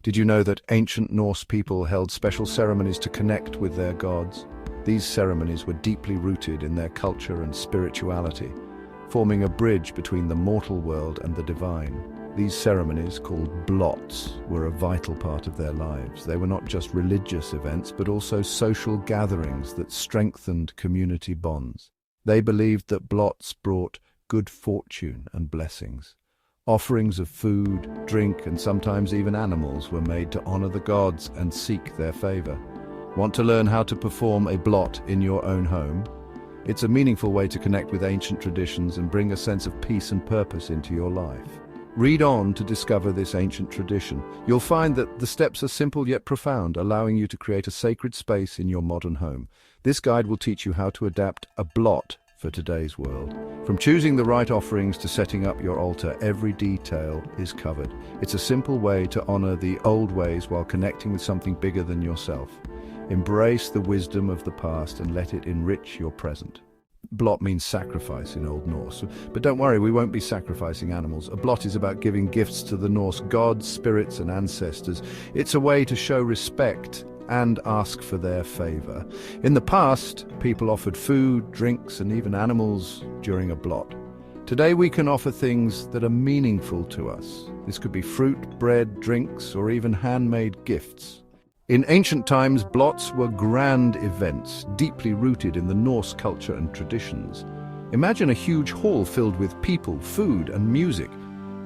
Did you know that ancient Norse people held special ceremonies to connect with their gods? These ceremonies were deeply rooted in their culture and spirituality, forming a bridge between the mortal world and the divine. These ceremonies, called blots, were a vital part of their lives. They were not just religious events, but also social gatherings that strengthened community bonds. They believed that blots brought good fortune and blessings. Offerings of food, drink, and sometimes even animals were made to honor the gods and seek their favor. Want to learn how to perform a blot in your own home? It's a meaningful way to connect with ancient traditions and bring a sense of peace and purpose into your life. Read on to discover this ancient tradition. You'll find that the steps are simple yet profound, allowing you to create a sacred space in your modern home. This guide will teach you how to adapt a blot for today's world. From choosing the right offerings to setting up your altar, every detail is covered. It's a simple way to honor the old ways while connecting with something bigger than yourself. Embrace the wisdom of the past and let it enrich your present. Blot means sacrifice in Old Norse, but don't worry, we won't be sacrificing animals. A blot is about giving gifts to the Norse gods, spirits, and ancestors. It's a way to show respect and ask for their favor. In the past, people offered food, drinks, and even animals during a blot. Today we can offer things that are meaningful to us. This could be fruit, bread, drinks, or even handmade gifts. In ancient times, blots were grand events, deeply rooted in the Norse culture and traditions. Imagine a huge hall filled with people, food, and music.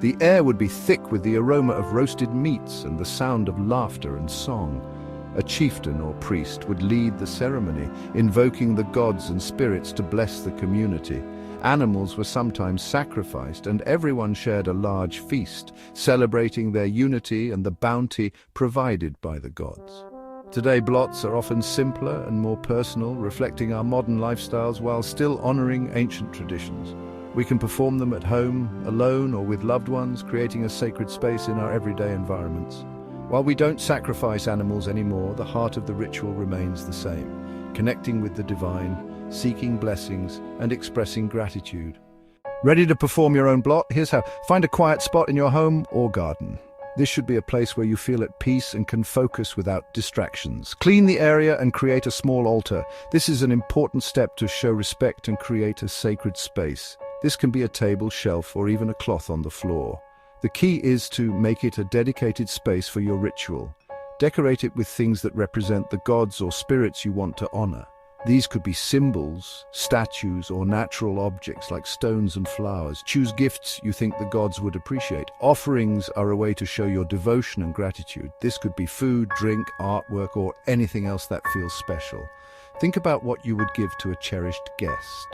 The air would be thick with the aroma of roasted meats and the sound of laughter and song. A chieftain or priest would lead the ceremony, invoking the gods and spirits to bless the community. Animals were sometimes sacrificed, and everyone shared a large feast, celebrating their unity and the bounty provided by the gods. Today, blots are often simpler and more personal, reflecting our modern lifestyles while still honoring ancient traditions. We can perform them at home, alone, or with loved ones, creating a sacred space in our everyday environments. While we don't sacrifice animals anymore, the heart of the ritual remains the same, connecting with the divine, seeking blessings, and expressing gratitude. Ready to perform your own blot? Here's how. Find a quiet spot in your home or garden. This should be a place where you feel at peace and can focus without distractions. Clean the area and create a small altar. This is an important step to show respect and create a sacred space. This can be a table, shelf, or even a cloth on the floor. The key is to make it a dedicated space for your ritual. Decorate it with things that represent the gods or spirits you want to honor. These could be symbols, statues, or natural objects like stones and flowers. Choose gifts you think the gods would appreciate. Offerings are a way to show your devotion and gratitude. This could be food, drink, artwork, or anything else that feels special. Think about what you would give to a cherished guest.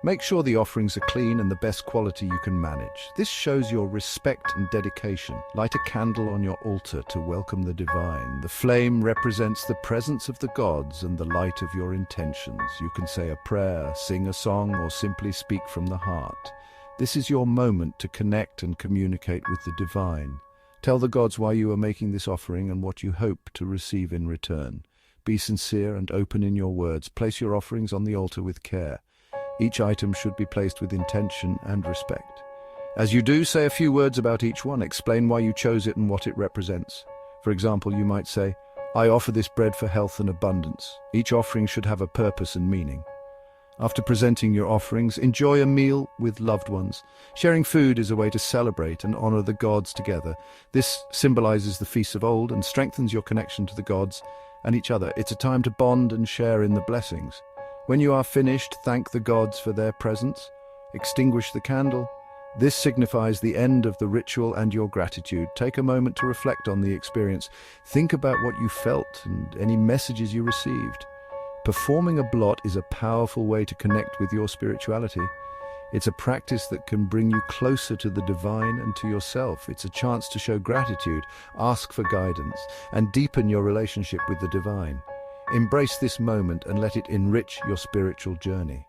Make sure the offerings are clean and the best quality you can manage. This shows your respect and dedication. Light a candle on your altar to welcome the divine. The flame represents the presence of the gods and the light of your intentions. You can say a prayer, sing a song, or simply speak from the heart. This is your moment to connect and communicate with the divine. Tell the gods why you are making this offering and what you hope to receive in return. Be sincere and open in your words. Place your offerings on the altar with care. Each item should be placed with intention and respect. As you do, say a few words about each one. Explain why you chose it and what it represents. For example, you might say, "I offer this bread for health and abundance." Each offering should have a purpose and meaning. After presenting your offerings, enjoy a meal with loved ones. Sharing food is a way to celebrate and honor the gods together. This symbolizes the feasts of old and strengthens your connection to the gods and each other. It's a time to bond and share in the blessings. When you are finished, thank the gods for their presence. Extinguish the candle. This signifies the end of the ritual and your gratitude. Take a moment to reflect on the experience. Think about what you felt and any messages you received. Performing a blot is a powerful way to connect with your spirituality. It's a practice that can bring you closer to the divine and to yourself. It's a chance to show gratitude, ask for guidance, and deepen your relationship with the divine. Embrace this moment and let it enrich your spiritual journey.